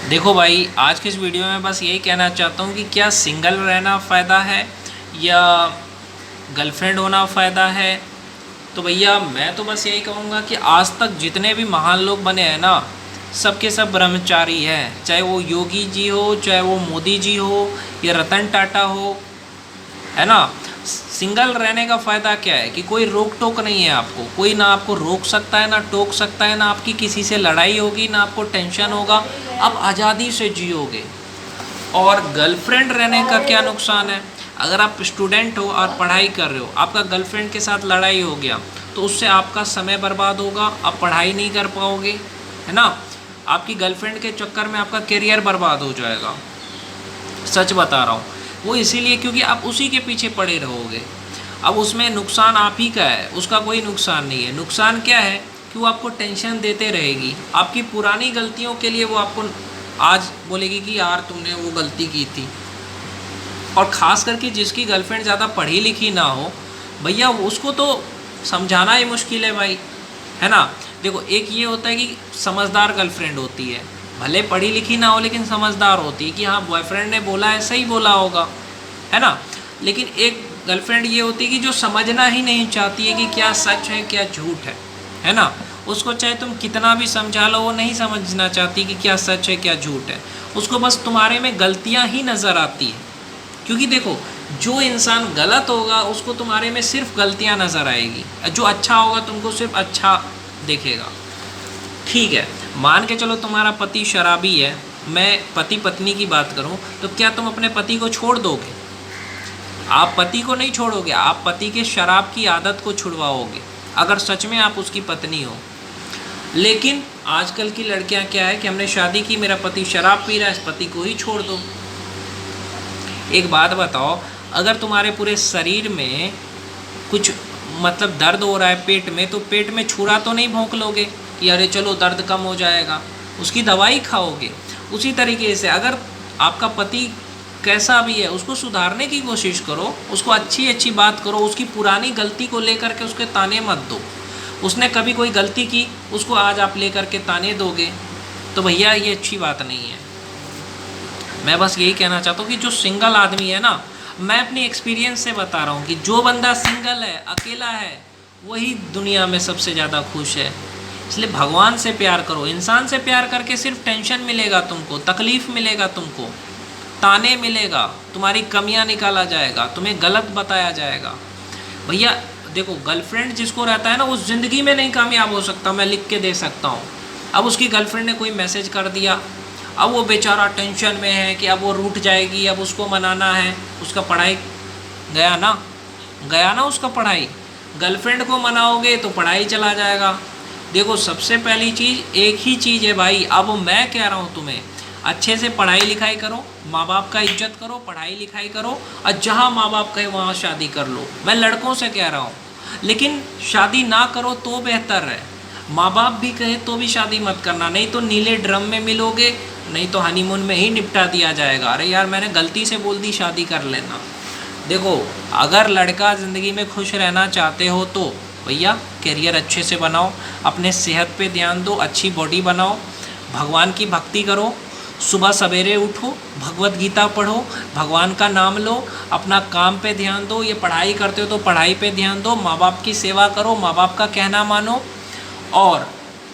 देखो भाई, आज के इस वीडियो में बस यही कहना चाहता हूँ कि क्या सिंगल रहना फ़ायदा है या गर्लफ्रेंड होना फ़ायदा है। तो भैया मैं तो बस यही कहूँगा कि आज तक जितने भी महान लोग बने हैं ना, सब के सब ब्रह्मचारी हैं। चाहे वो योगी जी हो, चाहे वो मोदी जी हो या रतन टाटा हो, है ना। सिंगल रहने का फ़ायदा क्या है कि कोई रोक टोक नहीं है आपको, कोई ना आपको रोक सकता है ना टोक सकता है, ना आपकी किसी से लड़ाई होगी ना आपको टेंशन होगा, आप आज़ादी से जियोगे। और गर्लफ्रेंड रहने का क्या नुकसान है? अगर आप स्टूडेंट हो और पढ़ाई कर रहे हो, आपका गर्लफ्रेंड के साथ लड़ाई हो गया तो उससे आपका समय बर्बाद होगा, आप पढ़ाई नहीं कर पाओगे, है ना। आपकी गर्लफ्रेंड के चक्कर में आपका करियर बर्बाद हो जाएगा, सच बता रहा हूँ। वो इसीलिए क्योंकि आप उसी के पीछे पड़े रहोगे। अब उसमें नुकसान आप ही का है, उसका कोई नुकसान नहीं है। नुकसान क्या है कि वो आपको टेंशन देते रहेगी, आपकी पुरानी गलतियों के लिए वो आपको आज बोलेगी कि यार तुमने वो गलती की थी। और ख़ास करके जिसकी गर्लफ्रेंड ज़्यादा पढ़ी लिखी ना हो, भैया उसको तो समझाना ही मुश्किल है भाई, है ना। देखो, एक ये होता है कि समझदार गर्लफ्रेंड होती है, भले पढ़ी लिखी ना हो लेकिन समझदार होती है कि हाँ बॉयफ्रेंड ने बोला है सही बोला होगा, है ना। लेकिन एक गर्लफ्रेंड ये होती है कि जो समझना ही नहीं चाहती है कि क्या सच है क्या झूठ है ना। उसको चाहे तुम कितना भी समझा लो, वो नहीं समझना चाहती कि क्या सच है क्या झूठ है। उसको बस तुम्हारे में गलतियाँ ही नज़र आती है। क्योंकि देखो, जो इंसान गलत होगा उसको तुम्हारे में सिर्फ गलतियां नज़र आएगी, जो अच्छा होगा तुमको सिर्फ अच्छा देखेगा। ठीक है, मान के चलो तुम्हारा पति शराबी है, मैं पति पत्नी की बात करूं, तो क्या तुम अपने पति को छोड़ दोगे? आप पति को नहीं छोड़ोगे, आप पति के शराब की आदत को छुड़वाओगे अगर सच में आप उसकी पत्नी हो। लेकिन आजकल की लड़कियां क्या है कि हमने शादी की, मेरा पति शराब पी रहा है, इस पति को ही छोड़ दो। एक बात बताओ, अगर तुम्हारे पूरे शरीर में कुछ मतलब दर्द हो रहा है पेट में, तो पेट में छुरा तो नहीं भोंक लोगे कि अरे चलो दर्द कम हो जाएगा, उसकी दवाई खाओगे। उसी तरीके से अगर आपका पति कैसा भी है उसको सुधारने की कोशिश करो, उसको अच्छी अच्छी बात करो, उसकी पुरानी गलती को लेकर के उसके ताने मत दो। उसने कभी कोई गलती की, उसको आज आप लेकर के ताने दोगे तो भैया ये अच्छी बात नहीं है। मैं बस यही कहना चाहता हूँ कि जो सिंगल आदमी है ना, मैं अपनी एक्सपीरियंस से बता रहा हूँ कि जो बंदा सिंगल है, अकेला है, वही दुनिया में सबसे ज़्यादा खुश है। इसलिए भगवान से प्यार करो। इंसान से प्यार करके सिर्फ टेंशन मिलेगा तुमको, तकलीफ़ मिलेगा तुमको, ताने मिलेगा, तुम्हारी कमियां निकाला जाएगा, तुम्हें गलत बताया जाएगा। भैया देखो, गर्लफ्रेंड जिसको रहता है ना वो ज़िंदगी में नहीं कामयाब हो सकता, मैं लिख के दे सकता हूँ। अब उसकी गर्लफ्रेंड ने कोई मैसेज कर दिया, अब वो बेचारा टेंशन में है कि अब वो रूठ जाएगी, अब उसको मनाना है, उसका पढ़ाई गया ना उसका पढ़ाई। गर्लफ्रेंड को मनाओगे तो पढ़ाई चला जाएगा। देखो, सबसे पहली चीज़ एक ही चीज़ है भाई, अब मैं कह रहा हूँ तुम्हें, अच्छे से पढ़ाई लिखाई करो, माँ बाप का इज्जत करो, पढ़ाई लिखाई करो, और जहाँ माँ बाप कहे वहाँ शादी कर लो। मैं लड़कों से कह रहा हूँ, लेकिन शादी ना करो तो बेहतर है। माँ बाप भी कहे तो भी शादी मत करना, नहीं तो नीले ड्रम में मिलोगे, नहीं तो हनीमून में ही निपटा दिया जाएगा। अरे यार मैंने गलती से बोल दी शादी कर लेना। देखो, अगर लड़का ज़िंदगी में खुश रहना चाहते हो तो भैया करियर अच्छे से बनाओ, अपने सेहत पे ध्यान दो, अच्छी बॉडी बनाओ, भगवान की भक्ति करो, सुबह सवेरे उठो, भगवत गीता पढ़ो, भगवान का नाम लो, अपना काम पे ध्यान दो। ये पढ़ाई करते हो तो पढ़ाई पे ध्यान दो, माँ बाप की सेवा करो, माँ बाप का कहना मानो, और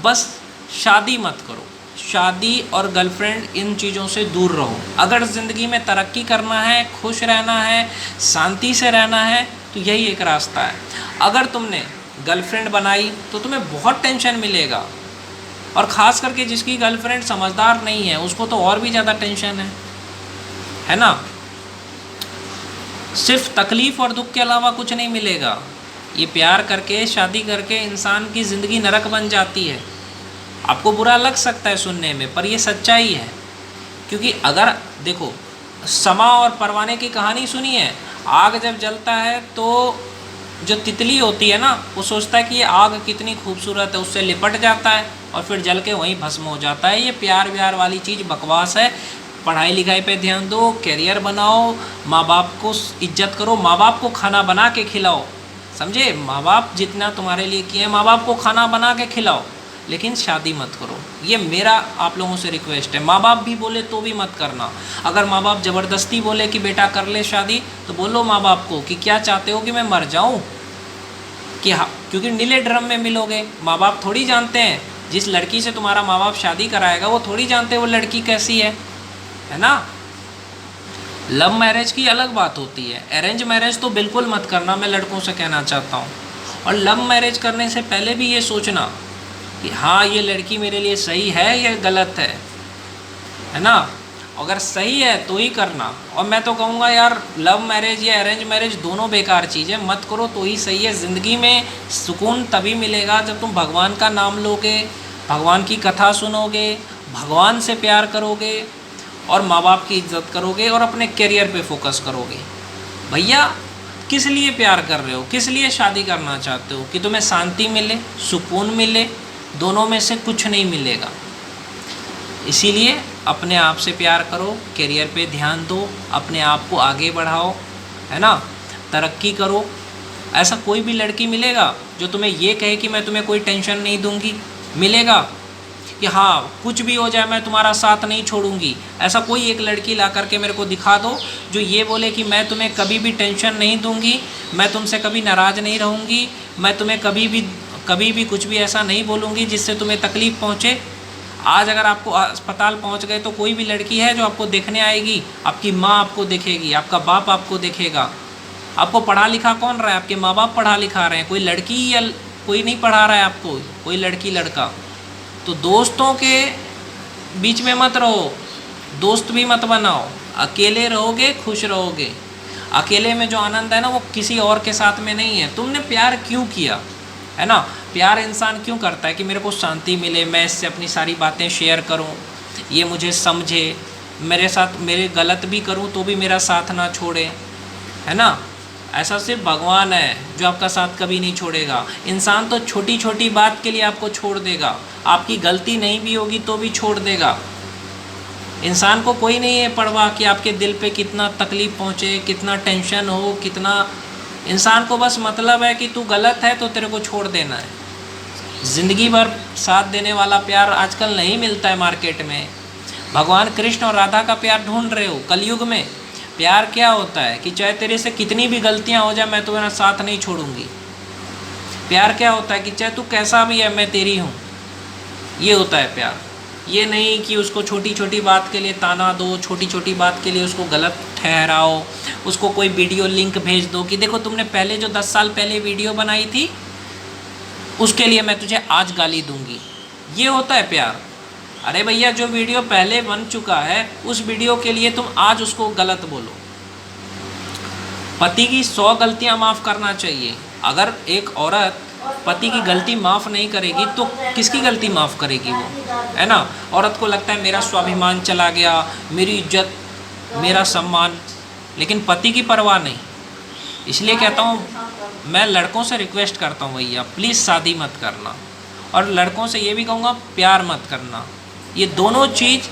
बस शादी मत करो। शादी और गर्लफ्रेंड इन चीज़ों से दूर रहो। अगर ज़िंदगी में तरक्की करना है, खुश रहना है, शांति से रहना है, तो यही एक रास्ता है। अगर तुमने गर्लफ्रेंड बनाई तो तुम्हें बहुत टेंशन मिलेगा, और ख़ास करके जिसकी गर्लफ्रेंड समझदार नहीं है उसको तो और भी ज़्यादा टेंशन है ना। सिर्फ तकलीफ़ और दुख के अलावा कुछ नहीं मिलेगा। ये प्यार करके, शादी करके इंसान की ज़िंदगी नरक बन जाती है। आपको बुरा लग सकता है सुनने में, पर ये सच्चाई है। क्योंकि अगर देखो, समा और परवाने की कहानी सुनी है। आग जब जलता है तो जो तितली होती है ना, वो सोचता है कि ये आग कितनी खूबसूरत है, उससे लिपट जाता है और फिर जल के वहीं भस्म हो जाता है। ये प्यार व्यार वाली चीज़ बकवास है। पढ़ाई लिखाई पे ध्यान दो, करियर बनाओ, माँ बाप को इज्जत करो, माँ बाप को खाना बना के खिलाओ। समझे? माँ बाप जितना तुम्हारे लिए किए, माँ बाप को खाना बना के खिलाओ। लेकिन शादी मत करो। ये मेरा आप लोगों से रिक्वेस्ट है। माँ बाप भी बोले तो भी मत करना। अगर माँ बाप ज़बरदस्ती बोले कि बेटा कर ले शादी, तो बोलो माँ बाप को कि क्या चाहते हो कि मैं मर जाऊँ, कि हाँ, क्योंकि नीले ड्रम में मिलोगे। माँ बाप थोड़ी जानते हैं, जिस लड़की से तुम्हारा माँ बाप शादी कराएगा वो थोड़ी जानते वो लड़की कैसी है ना। लव मैरिज की अलग बात होती है, अरेंज मैरिज तो बिल्कुल मत करना, मैं लड़कों से कहना चाहता हूँ। और लव मैरिज करने से पहले भी ये सोचना कि हाँ ये लड़की मेरे लिए सही है या गलत है ना। अगर सही है तो ही करना। और मैं तो कहूँगा यार लव मैरिज या अरेंज मैरिज दोनों बेकार चीज़ है, मत करो तो ही सही है। ज़िंदगी में सुकून तभी मिलेगा जब तुम भगवान का नाम लोगे, भगवान की कथा सुनोगे, भगवान से प्यार करोगे और माँ बाप की इज्जत करोगे और अपने करियर पे फोकस करोगे। भैया किस लिए प्यार कर रहे हो, किस लिए शादी करना चाहते हो? कि तुम्हें शांति मिले, सुकून मिले? दोनों में से कुछ नहीं मिलेगा। इसीलिए अपने आप से प्यार करो, करियर पे ध्यान दो, अपने आप को आगे बढ़ाओ, है ना, तरक्की करो। ऐसा कोई भी लड़की मिलेगा जो तुम्हें ये कहे कि मैं तुम्हें कोई टेंशन नहीं दूंगी? मिलेगा कि हाँ कुछ भी हो जाए मैं तुम्हारा साथ नहीं छोड़ूंगी? ऐसा कोई एक लड़की ला करके मेरे को दिखा दो जो ये बोले कि मैं तुम्हें कभी भी टेंशन नहीं दूंगी, मैं तुमसे कभी नाराज़ नहीं रहूँगी, मैं तुम्हें कभी भी कुछ भी ऐसा नहीं बोलूँगी जिससे तुम्हें तकलीफ़ पहुँचे। आज अगर आपको अस्पताल पहुँच गए तो कोई भी लड़की है जो आपको देखने आएगी? आपकी माँ आपको देखेगी, आपका बाप आपको देखेगा। आपको पढ़ा लिखा कौन रहा है? आपके माँ बाप पढ़ा लिखा रहे हैं। कोई लड़की या कोई नहीं पढ़ा रहा है आपको, कोई लड़की लड़का। तो दोस्तों के बीच में मत रहो, दोस्त भी मत बनाओ। अकेले रहोगे खुश रहोगे। अकेले में जो आनंद है ना वो किसी और के साथ में नहीं है। तुमने प्यार क्यों किया, है ना? प्यार इंसान क्यों करता है? कि मेरे को शांति मिले, मैं इससे अपनी सारी बातें शेयर करूं, ये मुझे समझे, मेरे साथ मेरे गलत भी करूं तो भी मेरा साथ ना छोड़े, है ना। ऐसा सिर्फ भगवान है जो आपका साथ कभी नहीं छोड़ेगा। इंसान तो छोटी छोटी बात के लिए आपको छोड़ देगा, आपकी गलती नहीं भी होगी तो भी छोड़ देगा। इंसान को कोई नहीं है परवाह कि आपके दिल पे कितना तकलीफ़ पहुँचे, कितना टेंशन हो, कितना। इंसान को बस मतलब है कि तू गलत है तो तेरे को छोड़ देना है। ज़िंदगी भर साथ देने वाला प्यार आजकल नहीं मिलता है मार्केट में। भगवान कृष्ण और राधा का प्यार ढूंढ रहे हो कलयुग में। प्यार क्या होता है कि चाहे तेरे से कितनी भी गलतियां हो जाए मैं तुम्हारा साथ नहीं छोड़ूंगी। प्यार क्या होता है कि चाहे तू कैसा भी है मैं तेरी हूँ। ये होता है प्यार। ये नहीं कि उसको छोटी छोटी बात के लिए ताना दो, छोटी छोटी बात के लिए उसको गलत ठहराओ, उसको कोई वीडियो लिंक भेज दो कि देखो तुमने पहले जो 10 साल पहले वीडियो बनाई थी उसके लिए मैं तुझे आज गाली दूंगी। ये होता है प्यार। अरे भैया जो वीडियो पहले बन चुका है उस वीडियो के लिए तुम आज उसको गलत बोलो। पति की 100 गलतियां माफ़ करना चाहिए। अगर एक औरत पति की गलती माफ़ नहीं करेगी तो किसकी गलती माफ़ करेगी वो, है ना। औरत को लगता है मेरा स्वाभिमान चला गया, मेरी इज्जत, मेरा सम्मान, लेकिन पति की परवाह नहीं। इसलिए कहता हूँ, मैं लड़कों से रिक्वेस्ट करता हूँ भैया प्लीज़ शादी मत करना। और लड़कों से ये भी कहूँगा प्यार मत करना। ये दोनों चीज़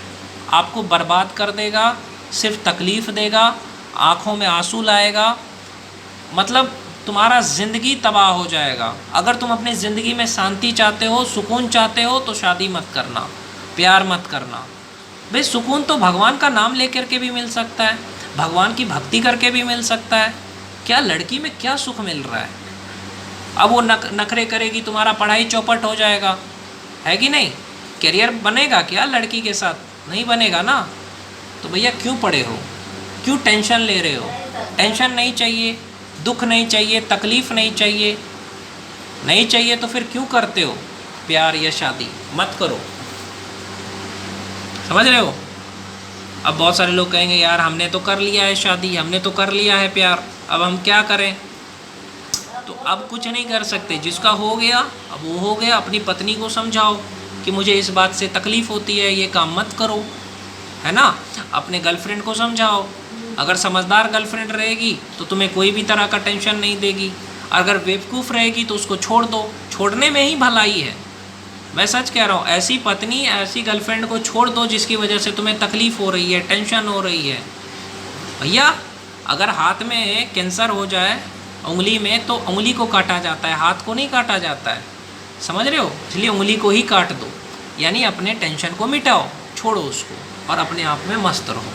आपको बर्बाद कर देगा, सिर्फ तकलीफ़ देगा, आँखों में आंसू लाएगा, मतलब तुम्हारा ज़िंदगी तबाह हो जाएगा। अगर तुम अपनी ज़िंदगी में शांति चाहते हो, सुकून चाहते हो तो शादी मत करना, प्यार मत करना। भाई सुकून तो भगवान का नाम लेकर के भी मिल सकता है, भगवान की भक्ति करके भी मिल सकता है। क्या लड़की में क्या सुख मिल रहा है? अब वो नखरे करेगी, तुम्हारा पढ़ाई चौपट हो जाएगा, है कि नहीं? करियर बनेगा क्या लड़की के साथ? नहीं बनेगा ना। तो भैया क्यों पढ़े हो, क्यों टेंशन ले रहे हो? टेंशन नहीं चाहिए, दुख नहीं चाहिए, तकलीफ़ नहीं चाहिए, नहीं चाहिए तो फिर क्यों करते हो प्यार या शादी? मत करो। समझ रहे हो? अब बहुत सारे लोग कहेंगे यार हमने तो कर लिया है शादी, हमने तो कर लिया है प्यार, अब हम क्या करें? तो अब कुछ नहीं कर सकते, जिसका हो गया अब वो हो गया। अपनी पत्नी को समझाओ कि मुझे इस बात से तकलीफ़ होती है, ये काम मत करो, है ना। अपने गर्लफ्रेंड को समझाओ, अगर समझदार गर्लफ्रेंड रहेगी तो तुम्हें कोई भी तरह का टेंशन नहीं देगी। अगर बेवकूफ़ रहेगी तो उसको छोड़ दो, छोड़ने में ही भलाई है। मैं सच कह रहा हूँ, ऐसी पत्नी, ऐसी गर्लफ्रेंड को छोड़ दो जिसकी वजह से तुम्हें तकलीफ़ हो रही है, टेंशन हो रही है। भैया अगर हाथ में कैंसर हो जाए उंगली में तो उंगली को काटा जाता है, हाथ को नहीं काटा जाता है। समझ रहे हो? इसलिए उंगली को ही काट दो, यानी अपने टेंशन को मिटाओ, छोड़ो उसको और अपने आप में मस्त रहो।